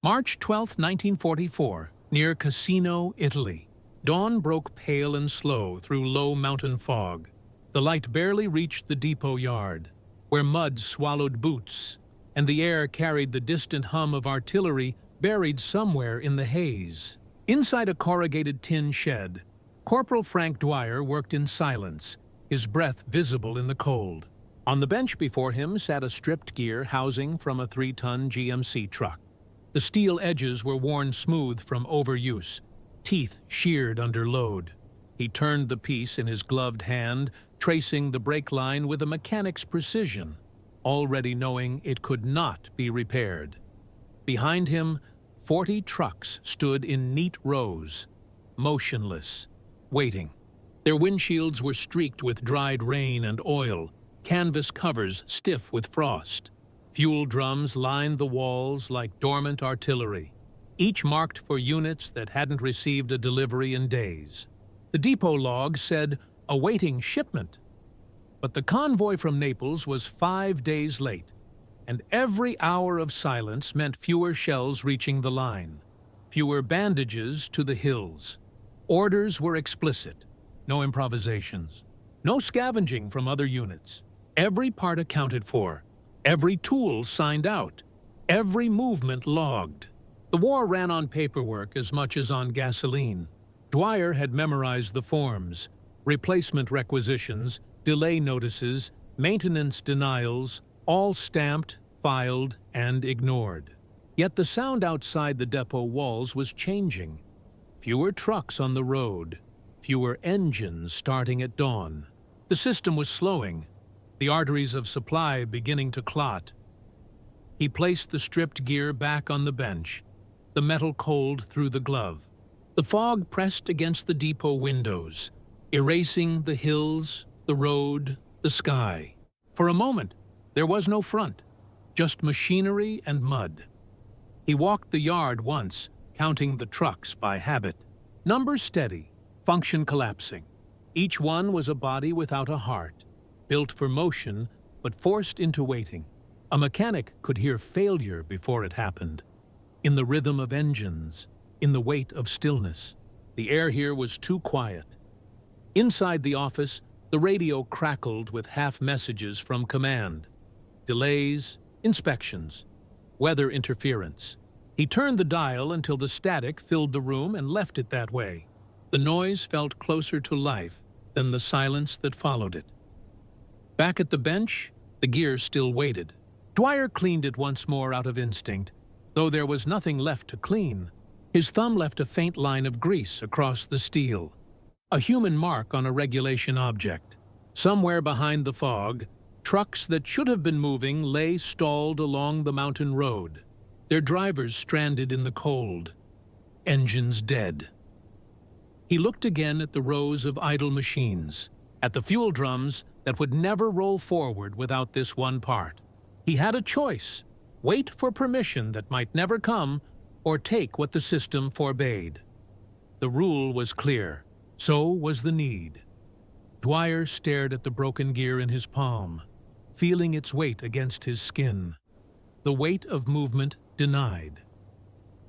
March 12, 1944, near Cassino, Italy. Dawn broke pale and slow through low mountain fog. The light barely reached the depot yard, where mud swallowed boots, and the air carried the distant hum of artillery buried somewhere in the haze. Inside a corrugated tin shed, Corporal Frank Dwyer worked in silence, his breath visible in the cold. On the bench before him sat a stripped gear housing from a 3-ton GMC truck. The steel edges were worn smooth from overuse, teeth sheared under load. He turned the piece in his gloved hand, tracing the brake line with a mechanic's precision, already knowing it could not be repaired. Behind him, 40 trucks stood in neat rows, motionless, waiting. Their windshields were streaked with dried rain and oil, canvas covers stiff with frost. Fuel drums lined the walls like dormant artillery, each marked for units that hadn't received a delivery in days. The depot log said, awaiting shipment. But the convoy from Naples was 5 days late, and every hour of silence meant fewer shells reaching the line, fewer bandages to the hills. Orders were explicit, no improvisations, no scavenging from other units. Every part accounted for, every tool signed out, every movement logged. The war ran on paperwork as much as on gasoline. Dwyer had memorized the forms, replacement requisitions, delay notices, maintenance denials, all stamped, filed, and ignored. Yet the sound outside the depot walls was changing. Fewer trucks on the road, fewer engines starting at dawn. The system was slowing, the arteries of supply beginning to clot. He placed the stripped gear back on the bench, the metal cold through the glove. The fog pressed against the depot windows, erasing the hills, the road, the sky. For a moment, there was no front, just machinery and mud. He walked the yard once, counting the trucks by habit. Numbers steady, function collapsing. Each one was a body without a heart, built for motion but forced into waiting. A mechanic could hear failure before it happened, in the rhythm of engines, in the weight of stillness. The air here was too quiet. Inside the office, the radio crackled with half messages from command. Delays, inspections, weather interference. He turned the dial until the static filled the room and left it that way. The noise felt closer to life than the silence that followed it. Back at the bench, the gear still waited. Dwyer cleaned it once more out of instinct, though there was nothing left to clean. His thumb left a faint line of grease across the steel, a human mark on a regulation object. Somewhere behind the fog, trucks that should have been moving lay stalled along the mountain road, their drivers stranded in the cold, engines dead. He looked again at the rows of idle machines, at the fuel drums that would never roll forward without this one part. He had a choice: wait for permission that might never come, or take what the system forbade. The rule was clear, so was the need. Dwyer stared at the broken gear in his palm, feeling its weight against his skin. The weight of movement denied.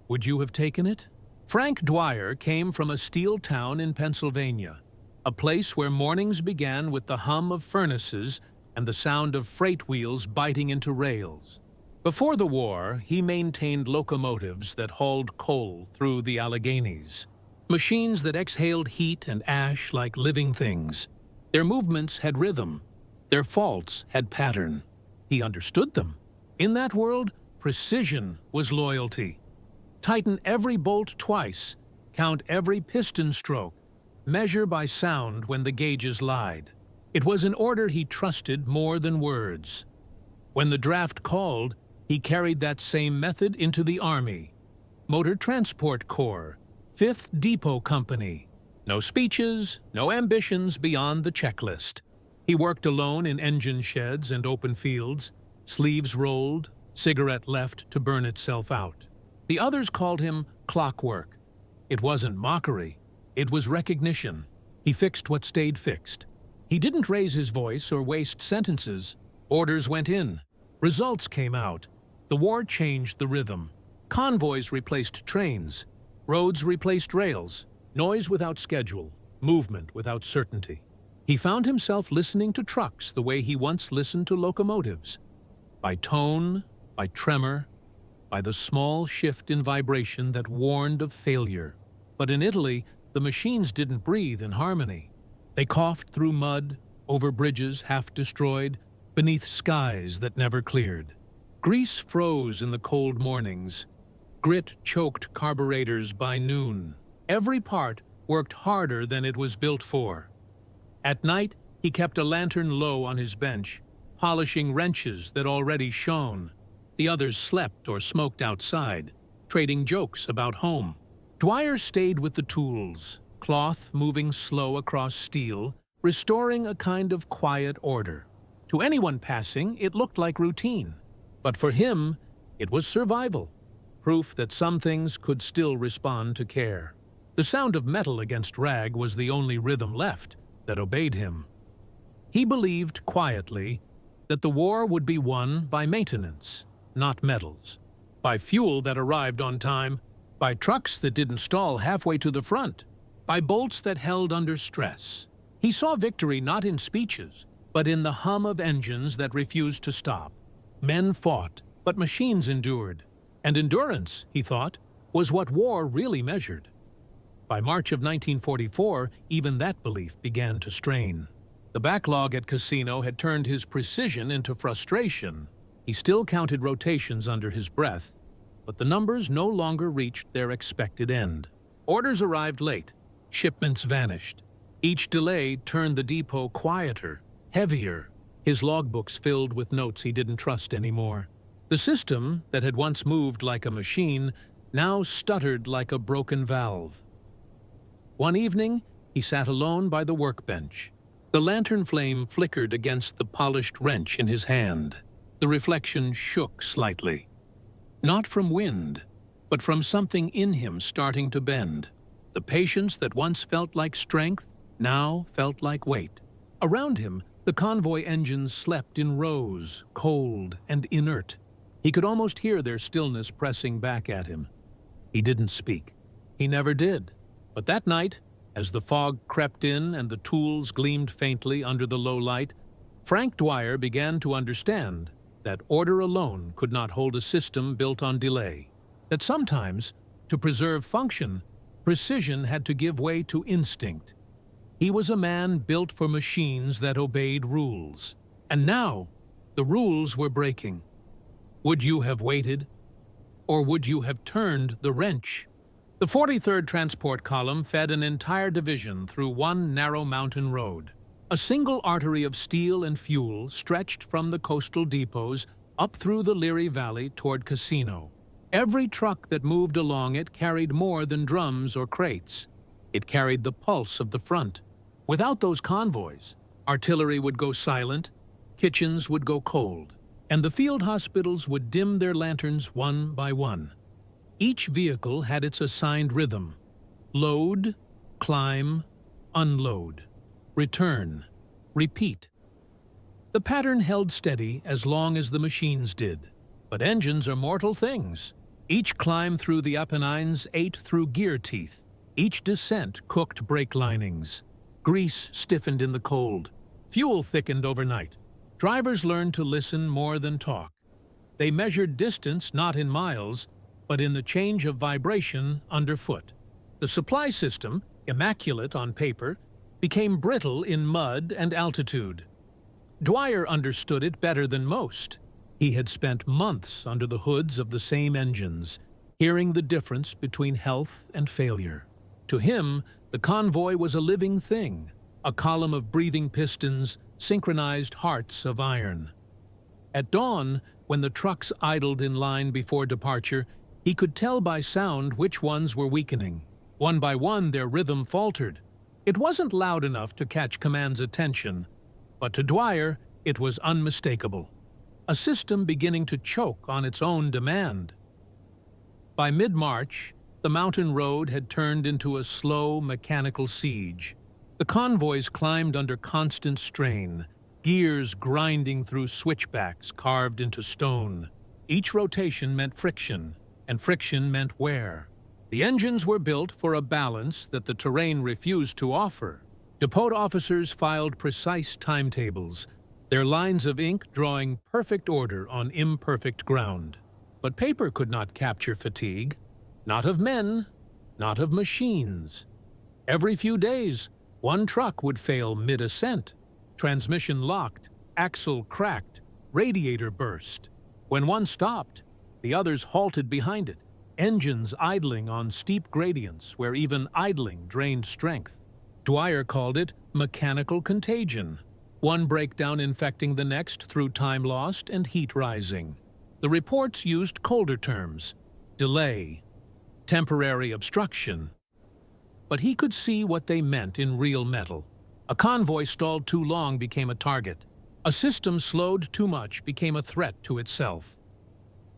Would you have taken it? Frank Dwyer came from a steel town in Pennsylvania, a place where mornings began with the hum of furnaces and the sound of freight wheels biting into rails. Before the war, he maintained locomotives that hauled coal through the Alleghenies, machines that exhaled heat and ash like living things. Their movements had rhythm, their faults had pattern. He understood them. In that world, precision was loyalty. Tighten every bolt twice, count every piston stroke, measure by sound when the gauges lied. It was an order he trusted more than words. When the draft called, he carried that same method into the Army. Motor Transport Corps, 5th Depot Company. No speeches, no ambitions beyond the checklist. He worked alone in engine sheds and open fields, sleeves rolled, cigarette left to burn itself out. The others called him clockwork. It wasn't mockery, it was recognition. He fixed what stayed fixed. He didn't raise his voice or waste sentences. Orders went in. Results came out. The war changed the rhythm. Convoys replaced trains. Roads replaced rails. Noise without schedule. Movement without certainty. He found himself listening to trucks the way he once listened to locomotives. By tone, by tremor, by the small shift in vibration that warned of failure. But in Italy, the machines didn't breathe in harmony. They coughed through mud, over bridges half destroyed, beneath skies that never cleared. Grease froze in the cold mornings. Grit choked carburetors by noon. Every part worked harder than it was built for. At night, he kept a lantern low on his bench, polishing wrenches that already shone. The others slept or smoked outside, trading jokes about home. Dwyer stayed with the tools, cloth moving slow across steel, restoring a kind of quiet order. To anyone passing, it looked like routine. But for him, it was survival, proof that some things could still respond to care. The sound of metal against rag was the only rhythm left that obeyed him. He believed quietly that the war would be won by maintenance, not medals, by fuel that arrived on time, by trucks that didn't stall halfway to the front, by bolts that held under stress. He saw victory not in speeches, but in the hum of engines that refused to stop. Men fought, but machines endured. And endurance, he thought, was what war really measured. By March of 1944, even that belief began to strain. The backlog at Cassino had turned his precision into frustration. He still counted rotations under his breath, but the numbers no longer reached their expected end. Orders arrived late. Shipments vanished. Each delay turned the depot quieter, heavier, his logbooks filled with notes he didn't trust anymore. The system, that had once moved like a machine, now stuttered like a broken valve. One evening, he sat alone by the workbench. The lantern flame flickered against the polished wrench in his hand. The reflection shook slightly. Not from wind, but from something in him starting to bend. The patience that once felt like strength now felt like weight. Around him, the convoy engines slept in rows, cold and inert. He could almost hear their stillness pressing back at him. He didn't speak. He never did. But that night, as the fog crept in and the tools gleamed faintly under the low light, Frank Dwyer began to understand that order alone could not hold a system built on delay. That sometimes, to preserve function, precision had to give way to instinct. He was a man built for machines that obeyed rules. And now, the rules were breaking. Would you have waited? Or would you have turned the wrench? The 43rd Transport Column fed an entire division through one narrow mountain road. A single artery of steel and fuel stretched from the coastal depots up through the Liri Valley toward Cassino. Every truck that moved along it carried more than drums or crates. It carried the pulse of the front. Without those convoys, artillery would go silent, kitchens would go cold, and the field hospitals would dim their lanterns one by one. Each vehicle had its assigned rhythm: load, climb, unload, return, repeat. The pattern held steady as long as the machines did. But engines are mortal things. Each climb through the Apennines ate through gear teeth. Each descent cooked brake linings. Grease stiffened in the cold. Fuel thickened overnight. Drivers learned to listen more than talk. They measured distance not in miles, but in the change of vibration underfoot. The supply system, immaculate on paper, became brittle in mud and altitude. Dwyer understood it better than most. He had spent months under the hoods of the same engines, hearing the difference between health and failure. To him, the convoy was a living thing, a column of breathing pistons, synchronized hearts of iron. At dawn, when the trucks idled in line before departure, he could tell by sound which ones were weakening. One by one, their rhythm faltered. It wasn't loud enough to catch command's attention, but to Dwyer, it was unmistakable. A system beginning to choke on its own demand. By mid-March, the mountain road had turned into a slow, mechanical siege. The convoys climbed under constant strain, gears grinding through switchbacks carved into stone. Each rotation meant friction, and friction meant wear. The engines were built for a balance that the terrain refused to offer. Depot officers filed precise timetables, their lines of ink drawing perfect order on imperfect ground. But paper could not capture fatigue, not of men, not of machines. Every few days, one truck would fail mid-ascent. Transmission locked, axle cracked, radiator burst. When one stopped, the others halted behind it, engines idling on steep gradients where even idling drained strength. Dwyer called it mechanical contagion, one breakdown infecting the next through time lost and heat rising. The reports used colder terms: delay, temporary obstruction. But he could see what they meant in real metal. A convoy stalled too long became a target. A system slowed too much became a threat to itself.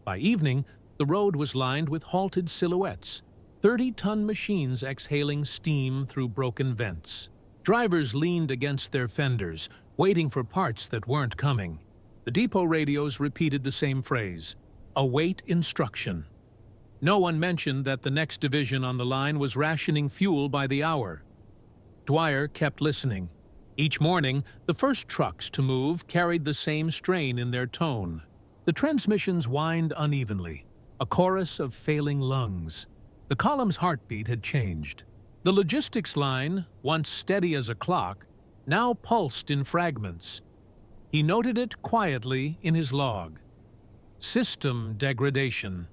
By evening, the road was lined with halted silhouettes, 30-ton machines exhaling steam through broken vents. Drivers leaned against their fenders, waiting for parts that weren't coming. The depot radios repeated the same phrase: await instruction. No one mentioned that the next division on the line was rationing fuel by the hour. Dwyer kept listening. Each morning, the first trucks to move carried the same strain in their tone. The transmissions whined unevenly, a chorus of failing lungs. The column's heartbeat had changed. The logistics line, once steady as a clock, now pulsed in fragments. He noted it quietly in his log. System degradation.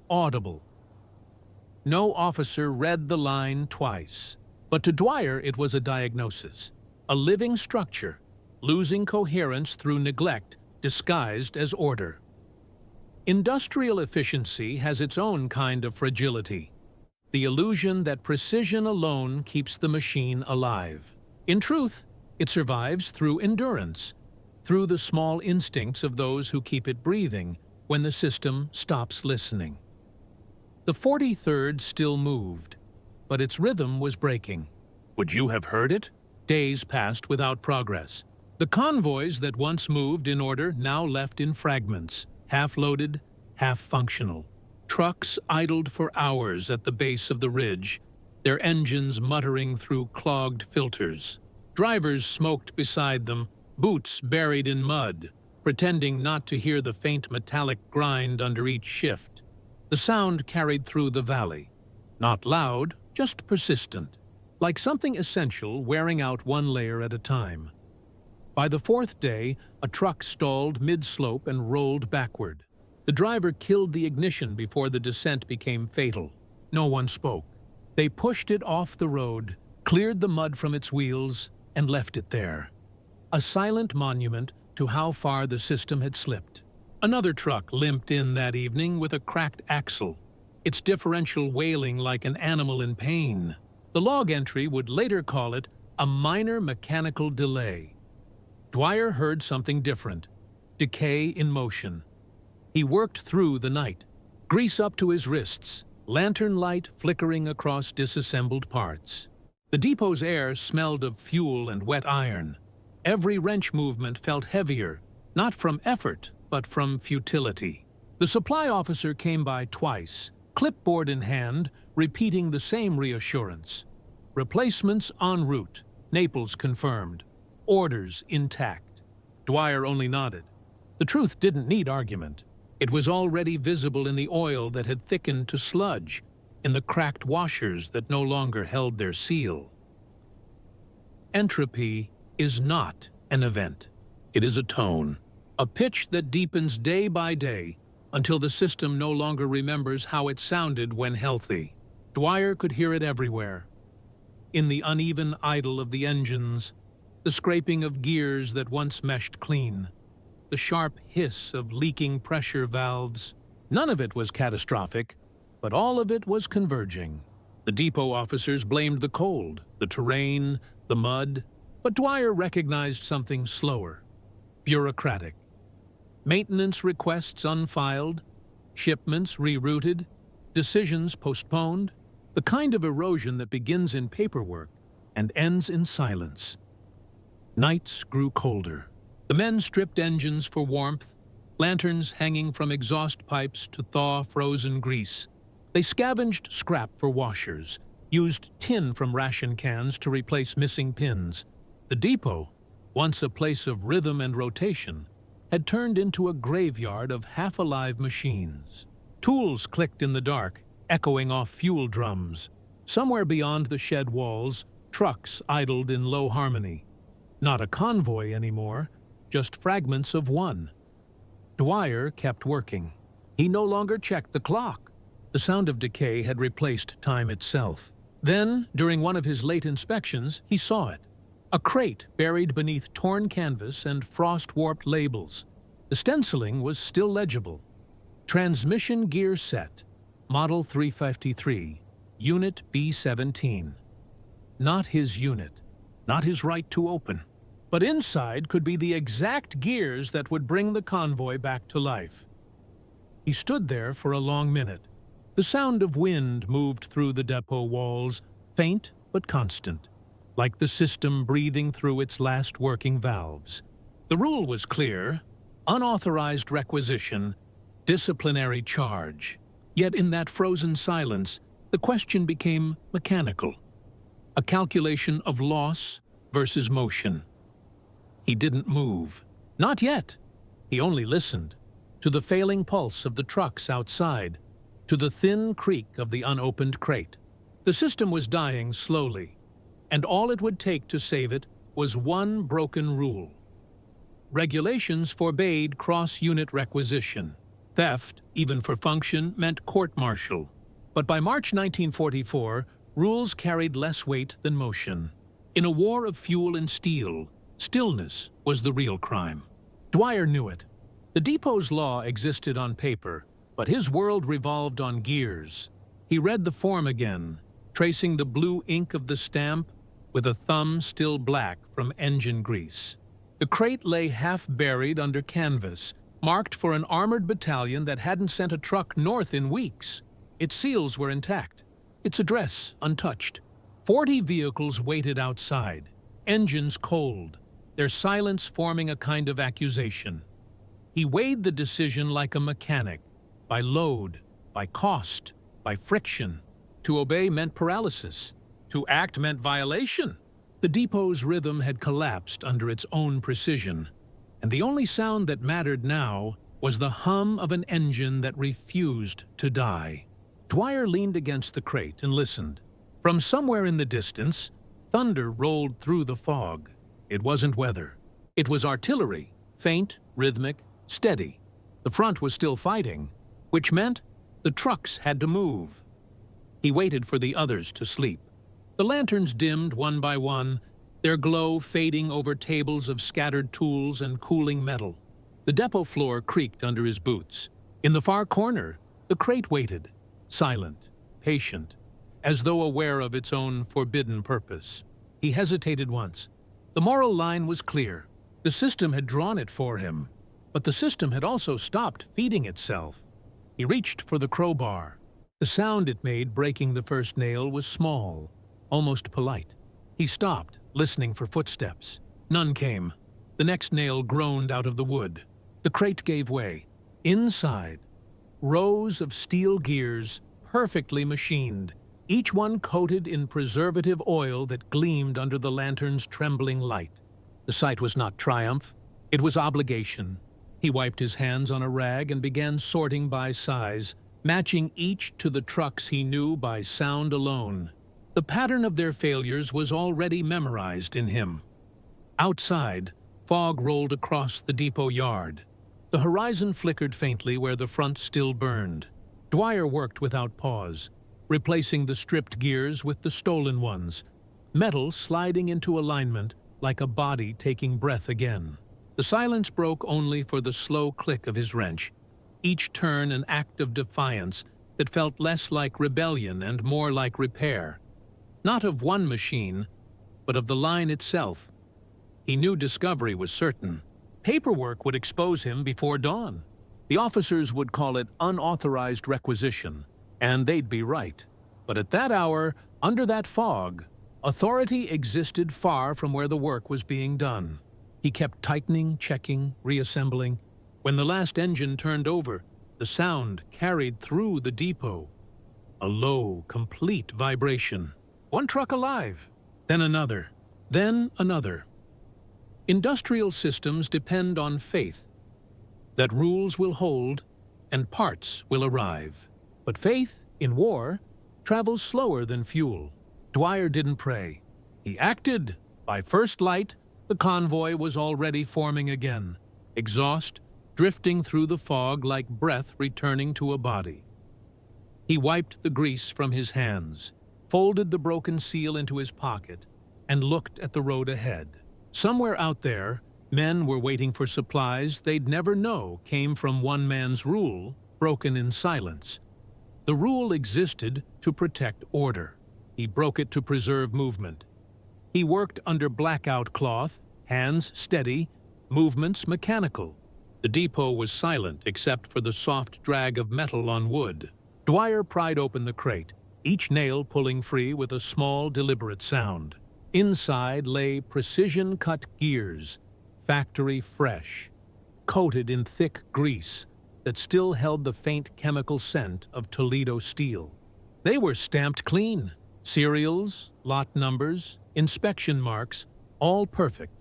Audible. No officer read the line twice, but to Dwyer it was a diagnosis. A living structure, losing coherence through neglect disguised as order. Industrial efficiency has its own kind of fragility, the illusion that precision alone keeps the machine alive. In truth, it survives through endurance, through the small instincts of those who keep it breathing when the system stops listening. The 43rd still moved, but its rhythm was breaking. Would you have heard it? Days passed without progress. The convoys that once moved in order now left in fragments, half-loaded, half-functional. Trucks idled for hours at the base of the ridge, their engines muttering through clogged filters. Drivers smoked beside them, boots buried in mud, pretending not to hear the faint metallic grind under each shift. The sound carried through the valley, not loud, just persistent, like something essential wearing out one layer at a time. By the fourth day, a truck stalled mid-slope and rolled backward. The driver killed the ignition before the descent became fatal. No one spoke. They pushed it off the road, cleared the mud from its wheels, and left it there. A silent monument to how far the system had slipped. Another truck limped in that evening with a cracked axle, its differential wailing like an animal in pain. The log entry would later call it a minor mechanical delay. Dwyer heard something different: decay in motion. He worked through the night, grease up to his wrists, lantern light flickering across disassembled parts. The depot's air smelled of fuel and wet iron. Every wrench movement felt heavier, not from effort, but from futility. The supply officer came by twice, clipboard in hand, repeating the same reassurance. Replacements en route, Naples confirmed. Orders intact. Dwyer only nodded. The truth didn't need argument. It was already visible in the oil that had thickened to sludge, in the cracked washers that no longer held their seal. Entropy is not an event. It is a tone, a pitch that deepens day by day until the system no longer remembers how it sounded when healthy. Dwyer could hear it everywhere. In the uneven idle of the engines, the scraping of gears that once meshed clean, the sharp hiss of leaking pressure valves. None of it was catastrophic, but all of it was converging. The depot officers blamed the cold, the terrain, the mud, but Dwyer recognized something slower, bureaucratic. Maintenance requests unfiled, shipments rerouted, decisions postponed, the kind of erosion that begins in paperwork and ends in silence. Nights grew colder. The men stripped engines for warmth, lanterns hanging from exhaust pipes to thaw frozen grease. They scavenged scrap for washers, used tin from ration cans to replace missing pins. The depot, once a place of rhythm and rotation, had turned into a graveyard of half-alive machines. Tools clicked in the dark, echoing off fuel drums. Somewhere beyond the shed walls, trucks idled in low harmony. Not a convoy anymore, just fragments of one. Dwyer kept working. He no longer checked the clock. The sound of decay had replaced time itself. Then, during one of his late inspections, he saw it. A crate buried beneath torn canvas and frost-warped labels. The stenciling was still legible. Transmission gear set, Model 353, Unit B-17. Not his unit, not his right to open. But inside could be the exact gears that would bring the convoy back to life. He stood there for a long minute. The sound of wind moved through the depot walls, faint but constant, like the system breathing through its last working valves. The rule was clear: unauthorized requisition, disciplinary charge. Yet in that frozen silence, the question became mechanical. A calculation of loss versus motion. He didn't move. Not yet. He only listened. To the failing pulse of the trucks outside, to the thin creak of the unopened crate. The system was dying slowly, and all it would take to save it was one broken rule. Regulations forbade cross-unit requisition. Theft, even for function, meant court-martial. But by March 1944, rules carried less weight than motion. In a war of fuel and steel, stillness was the real crime. Dwyer knew it. The depot's law existed on paper, but his world revolved on gears. He read the form again, tracing the blue ink of the stamp with a thumb still black from engine grease. The crate lay half-buried under canvas, marked for an armored battalion that hadn't sent a truck north in weeks. Its seals were intact, its address untouched. 40 vehicles waited outside, engines cold, their silence forming a kind of accusation. He weighed the decision like a mechanic, by load, by cost, by friction. To obey meant paralysis. To act meant violation. The depot's rhythm had collapsed under its own precision, and the only sound that mattered now was the hum of an engine that refused to die. Dwyer leaned against the crate and listened. From somewhere in the distance, thunder rolled through the fog. It wasn't weather. It was artillery, faint, rhythmic, steady. The front was still fighting, which meant the trucks had to move. He waited for the others to sleep. The lanterns dimmed one by one, their glow fading over tables of scattered tools and cooling metal. The depot floor creaked under his boots. In the far corner, the crate waited, silent, patient, as though aware of its own forbidden purpose. He hesitated once. The moral line was clear. The system had drawn it for him, but the system had also stopped feeding itself. He reached for the crowbar. The sound it made breaking the first nail was small, almost polite. He stopped, listening for footsteps. None came. The next nail groaned out of the wood. The crate gave way. Inside, rows of steel gears, perfectly machined, each one coated in preservative oil that gleamed under the lantern's trembling light. The sight was not triumph. It was obligation. He wiped his hands on a rag and began sorting by size, matching each to the trucks he knew by sound alone. The pattern of their failures was already memorized in him. Outside, fog rolled across the depot yard. The horizon flickered faintly where the front still burned. Dwyer worked without pause, replacing the stripped gears with the stolen ones, metal sliding into alignment like a body taking breath again. The silence broke only for the slow click of his wrench, each turn an act of defiance that felt less like rebellion and more like repair. Not of one machine, but of the line itself. He knew discovery was certain. Paperwork would expose him before dawn. The officers would call it unauthorized requisition, and they'd be right. But at that hour, under that fog, authority existed far from where the work was being done. He kept tightening, checking, reassembling. When the last engine turned over, the sound carried through the depot. A low, complete vibration. One truck alive, then another, then another. Industrial systems depend on faith, that rules will hold and parts will arrive. But faith, in war, travels slower than fuel. Dwyer didn't pray. He acted. By first light, the convoy was already forming again, exhaust drifting through the fog like breath returning to a body. He wiped the grease from his hands, folded the broken seal into his pocket, and looked at the road ahead. Somewhere out there, men were waiting for supplies they'd never know came from one man's rule, broken in silence. The rule existed to protect order. He broke it to preserve movement. He worked under blackout cloth, hands steady, movements mechanical. The depot was silent except for the soft drag of metal on wood. Dwyer pried open the crate, each nail pulling free with a small, deliberate sound. Inside lay precision-cut gears, factory fresh, coated in thick grease that still held the faint chemical scent of Toledo steel. They were stamped clean. Serials, lot numbers, inspection marks, all perfect,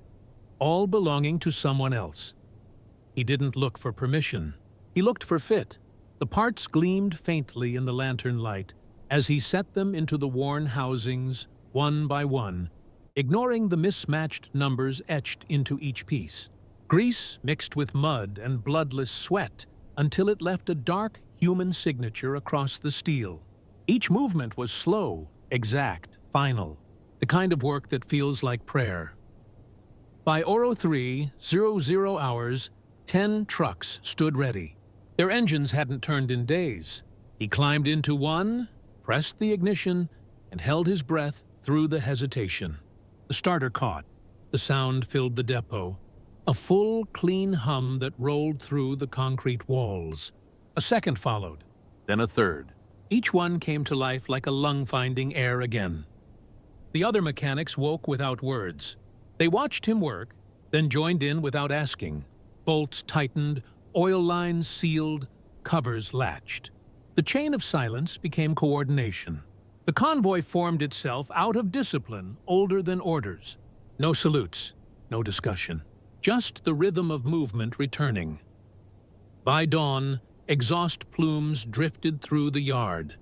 all belonging to someone else. He didn't look for permission. He looked for fit. The parts gleamed faintly in the lantern light as he set them into the worn housings, one by one, ignoring the mismatched numbers etched into each piece. Grease mixed with mud and bloodless sweat until it left a dark human signature across the steel. Each movement was slow, exact, final, the kind of work that feels like prayer. By 03:00 hours, 10 trucks stood ready. Their engines hadn't turned in days. He climbed into one, pressed the ignition, and held his breath through the hesitation. The starter caught. The sound filled the depot, a full, clean hum that rolled through the concrete walls. A second followed, then a third. Each one came to life like a lung finding air again. The other mechanics woke without words. They watched him work, then joined in without asking. Bolts tightened, oil lines sealed, covers latched. The chain of silence became coordination. The convoy formed itself out of discipline older than orders. No salutes, no discussion. Just the rhythm of movement returning. By dawn, exhaust plumes drifted through the yard,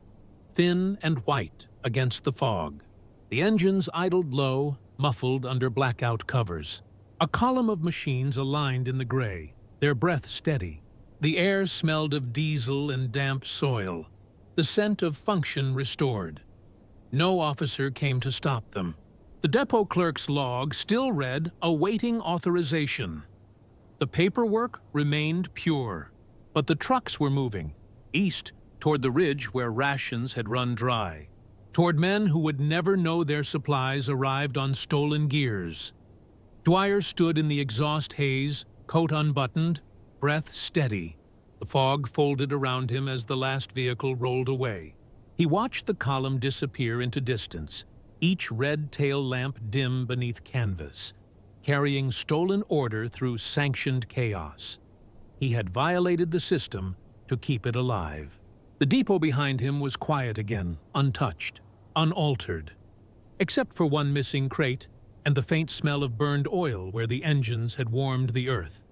thin and white against the fog. The engines idled low, muffled under blackout covers. A column of machines aligned in the gray, their breath steady. The air smelled of diesel and damp soil, the scent of function restored. No officer came to stop them. The depot clerk's log still read, awaiting authorization. The paperwork remained pure, but the trucks were moving, east toward the ridge where rations had run dry, toward men who would never know their supplies arrived on stolen gears. Dwyer stood in the exhaust haze, coat unbuttoned, breath steady. The fog folded around him as the last vehicle rolled away. He watched the column disappear into distance, each red tail lamp dim beneath canvas, carrying stolen order through sanctioned chaos. He had violated the system to keep it alive. The depot behind him was quiet again, untouched, unaltered, except for one missing crate and the faint smell of burned oil where the engines had warmed the earth.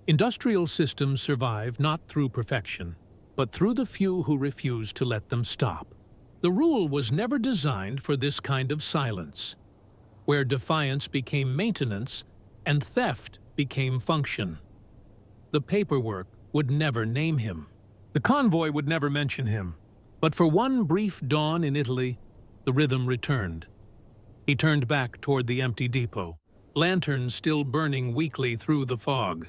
Industrial systems survive not through perfection, but through the few who refuse to let them stop. The rule was never designed for this kind of silence, where defiance became maintenance and theft became function. The paperwork would never name him. The convoy would never mention him. But for one brief dawn in Italy, the rhythm returned. He turned back toward the empty depot, lanterns still burning weakly through the fog.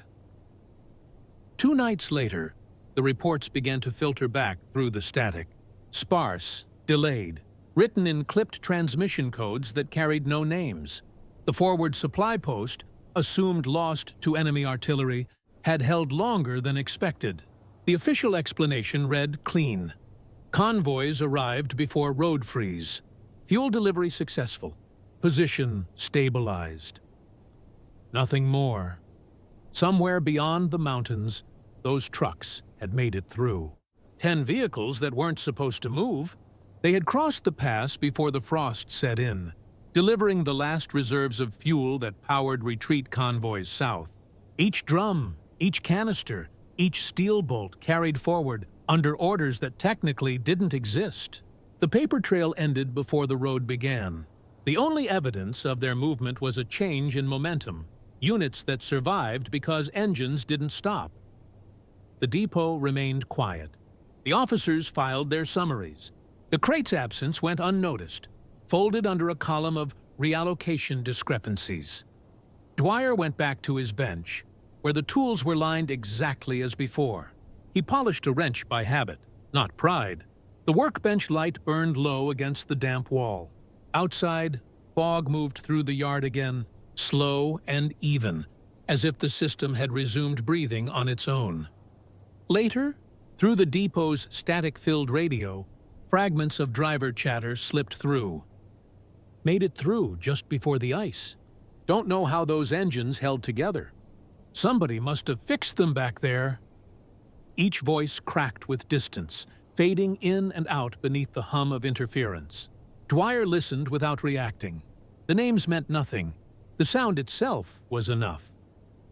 2 nights later, the reports began to filter back through the static, sparse, delayed, written in clipped transmission codes that carried no names. The forward supply post, assumed lost to enemy artillery, had held longer than expected. The official explanation read clean. Convoys arrived before road freeze. Fuel delivery successful. Position stabilized. Nothing more. Somewhere beyond the mountains, those trucks had made it through. 10 vehicles that weren't supposed to move. They had crossed the pass before the frost set in, delivering the last reserves of fuel that powered retreat convoys south. Each drum, each canister, each steel bolt carried forward under orders that technically didn't exist. The paper trail ended before the road began. The only evidence of their movement was a change in momentum, units that survived because engines didn't stop. The depot remained quiet. The officers filed their summaries. The crate's absence went unnoticed, folded under a column of reallocation discrepancies. Dwyer went back to his bench, where the tools were lined exactly as before. He polished a wrench by habit, not pride. The workbench light burned low against the damp wall. Outside, fog moved through the yard again, slow and even, as if the system had resumed breathing on its own. Later, through the depot's static-filled radio, fragments of driver chatter slipped through. Made it through just before the ice. Don't know how those engines held together. Somebody must have fixed them back there. Each voice cracked with distance, fading in and out beneath the hum of interference. Dwyer listened without reacting. The names meant nothing. The sound itself was enough.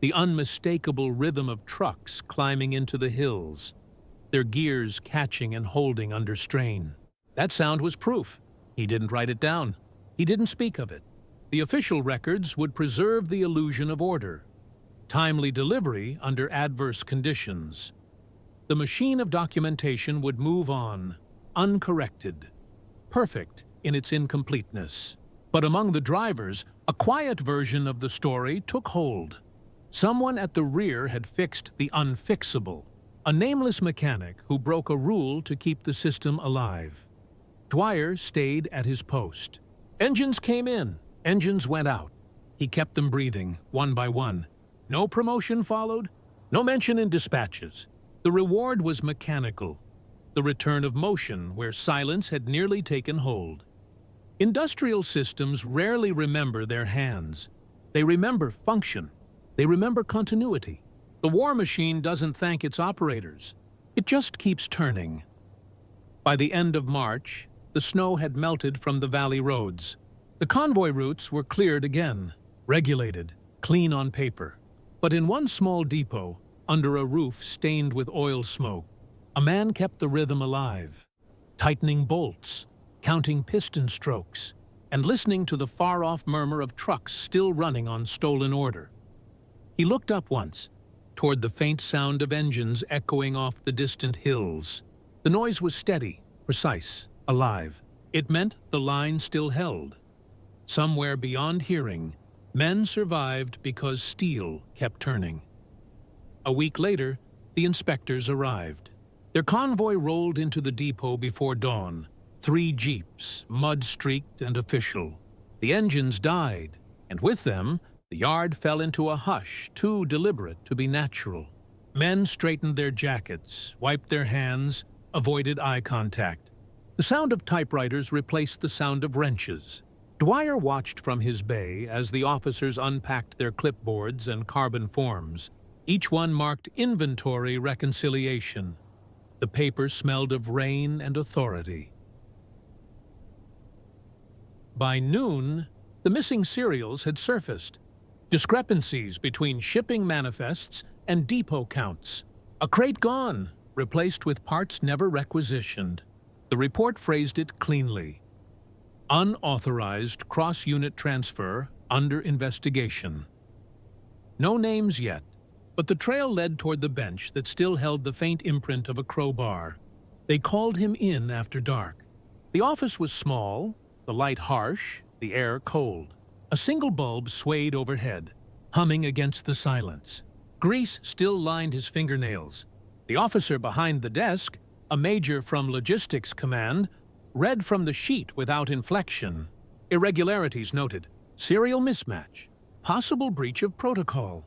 The unmistakable rhythm of trucks climbing into the hills, their gears catching and holding under strain. That sound was proof. He didn't write it down. He didn't speak of it. The official records would preserve the illusion of order. Timely delivery under adverse conditions. The machine of documentation would move on, uncorrected, perfect in its incompleteness. But among the drivers, a quiet version of the story took hold. Someone at the rear had fixed the unfixable, a nameless mechanic who broke a rule to keep the system alive. Dwyer stayed at his post. Engines came in, engines went out. He kept them breathing, one by one. No promotion followed, no mention in dispatches. The reward was mechanical, the return of motion where silence had nearly taken hold. Industrial systems rarely remember their hands. They remember function. They remember continuity. The war machine doesn't thank its operators. It just keeps turning. By the end of March, the snow had melted from the valley roads. The convoy routes were cleared again, regulated, clean on paper. But in one small depot, under a roof stained with oil smoke, a man kept the rhythm alive, tightening bolts, counting piston strokes, and listening to the far-off murmur of trucks still running on stolen order. He looked up once, toward the faint sound of engines echoing off the distant hills. The noise was steady, precise, alive. It meant the line still held. Somewhere beyond hearing, men survived because steel kept turning. A week later, the inspectors arrived. Their convoy rolled into the depot before dawn. 3 jeeps, mud-streaked and official. The engines died, and with them, the yard fell into a hush too deliberate to be natural. Men straightened their jackets, wiped their hands, avoided eye contact. The sound of typewriters replaced the sound of wrenches. Dwyer watched from his bay as the officers unpacked their clipboards and carbon forms. Each one marked inventory reconciliation. The paper smelled of rain and authority. By noon, the missing serials had surfaced. Discrepancies between shipping manifests and depot counts. A crate gone, replaced with parts never requisitioned. The report phrased it cleanly. Unauthorized cross-unit transfer under investigation. No names yet, but the trail led toward the bench that still held the faint imprint of a crowbar. They called him in after dark. The office was small, the light harsh, the air cold. A single bulb swayed overhead, humming against the silence. Grease still lined his fingernails. The officer behind the desk, a major from Logistics Command, read from the sheet without inflection. Irregularities noted. Serial mismatch. Possible breach of protocol.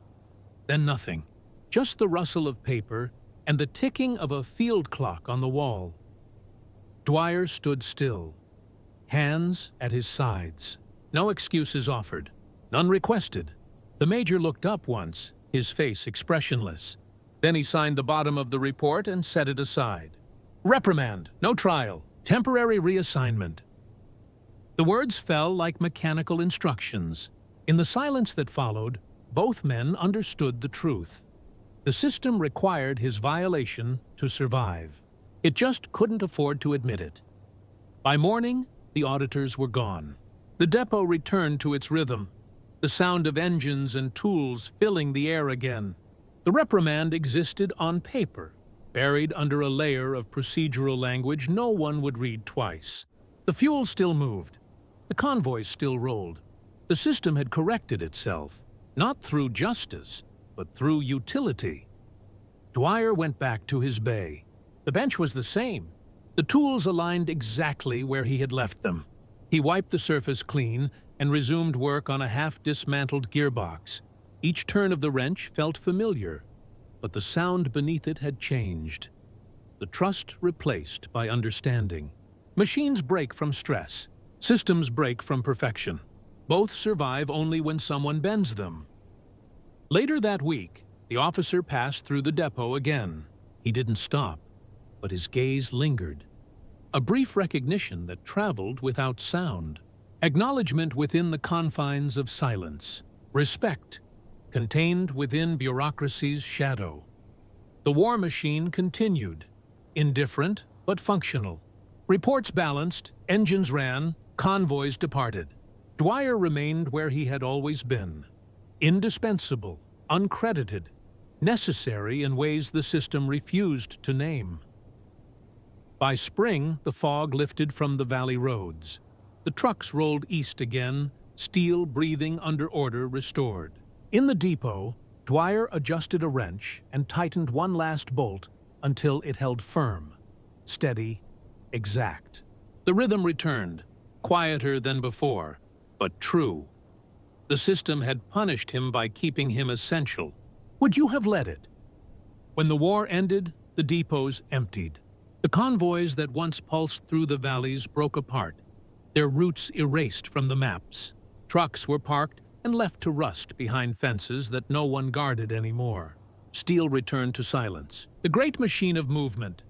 Then nothing. Just the rustle of paper and the ticking of a field clock on the wall. Dwyer stood still, hands at his sides. No excuses offered. None requested. The major looked up once, his face expressionless. Then he signed the bottom of the report and set it aside. Reprimand, no trial, temporary reassignment. The words fell like mechanical instructions. In the silence that followed, both men understood the truth. The system required his violation to survive. It just couldn't afford to admit it. By morning, the auditors were gone. The depot returned to its rhythm, the sound of engines and tools filling the air again. The reprimand existed on paper, buried under a layer of procedural language no one would read twice. The fuel still moved. The convoys still rolled. The system had corrected itself, not through justice, but through utility. Dwyer went back to his bay. The bench was the same. The tools aligned exactly where he had left them. He wiped the surface clean and resumed work on a half-dismantled gearbox. Each turn of the wrench felt familiar, but the sound beneath it had changed. The trust replaced by understanding. Machines break from stress. Systems break from perfection. Both survive only when someone bends them. Later that week, the officer passed through the depot again. He didn't stop, but his gaze lingered. A brief recognition that traveled without sound. Acknowledgement within the confines of silence. Respect, contained within bureaucracy's shadow. The war machine continued, indifferent but functional. Reports balanced, engines ran, convoys departed. Dwyer remained where he had always been. Indispensable, uncredited, necessary in ways the system refused to name. By spring, the fog lifted from the valley roads. The trucks rolled east again, steel breathing under order restored. In the depot, Dwyer adjusted a wrench and tightened one last bolt until it held firm, steady, exact. The rhythm returned, quieter than before, but true. The system had punished him by keeping him essential. Would you have let it? When the war ended, the depots emptied. The convoys that once pulsed through the valleys broke apart, their routes erased from the maps. Trucks were parked and left to rust behind fences that no one guarded anymore. Steel returned to silence. The great machine of movement,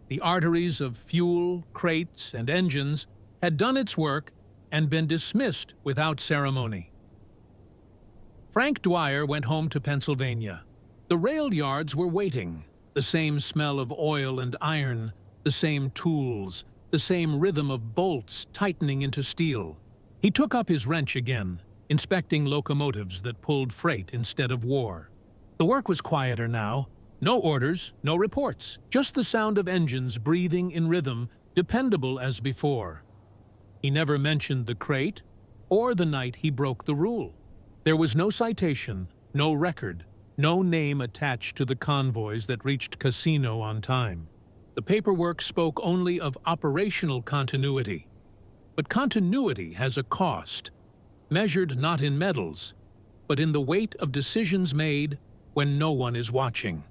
the arteries of fuel, crates, and engines, had done its work and been dismissed without ceremony. Frank Dwyer went home to Pennsylvania. The rail yards were waiting, the same smell of oil and iron, the same tools, the same rhythm of bolts tightening into steel. He took up his wrench again, inspecting locomotives that pulled freight instead of war. The work was quieter now. No orders, no reports, just the sound of engines breathing in rhythm, dependable as before. He never mentioned the crate or the night he broke the rule. There was no citation, no record, no name attached to the convoys that reached Cassino on time. The paperwork spoke only of operational continuity. But continuity has a cost, measured not in medals, but in the weight of decisions made when no one is watching.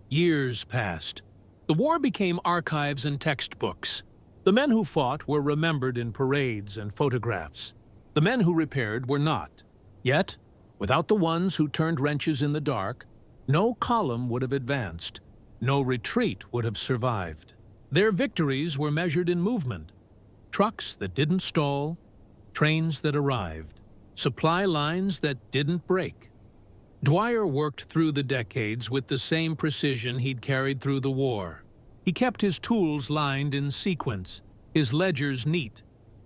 Years passed. The war became archives and textbooks. The men who fought were remembered in parades and photographs. The men who repaired were not. Yet, without the ones who turned wrenches in the dark, no column would have advanced. No retreat would have survived. Their victories were measured in movement. Trucks that didn't stall, trains that arrived, supply lines that didn't break. Dwyer worked through the decades with the same precision he'd carried through the war. He kept his tools lined in sequence, his ledgers neat,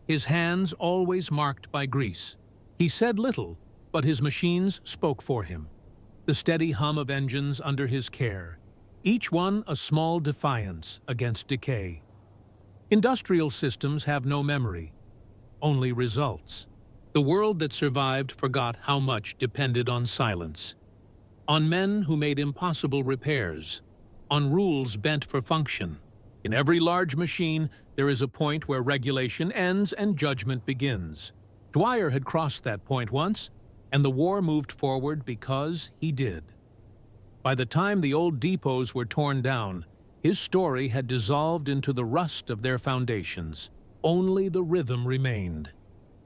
his hands always marked by grease. He said little, but his machines spoke for him. The steady hum of engines under his care, each one a small defiance against decay. Industrial systems have no memory, only results. The world that survived forgot how much depended on silence, on men who made impossible repairs, on rules bent for function. In every large machine, there is a point where regulation ends and judgment begins. Dwyer had crossed that point once, and the war moved forward because he did. By the time the old depots were torn down, his story had dissolved into the rust of their foundations. Only the rhythm remained,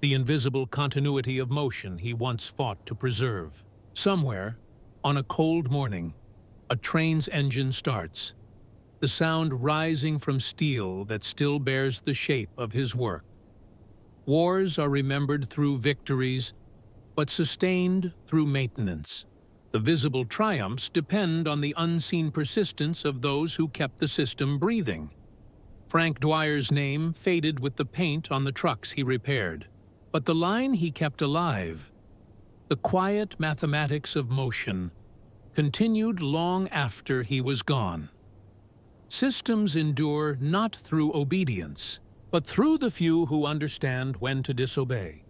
the invisible continuity of motion he once fought to preserve. Somewhere, on a cold morning, a train's engine starts, the sound rising from steel that still bears the shape of his work. Wars are remembered through victories, but sustained through maintenance. The visible triumphs depend on the unseen persistence of those who kept the system breathing. Frank Dwyer's name faded with the paint on the trucks he repaired, but the line he kept alive, the quiet mathematics of motion, continued long after he was gone. Systems endure not through obedience, but through the few who understand when to disobey.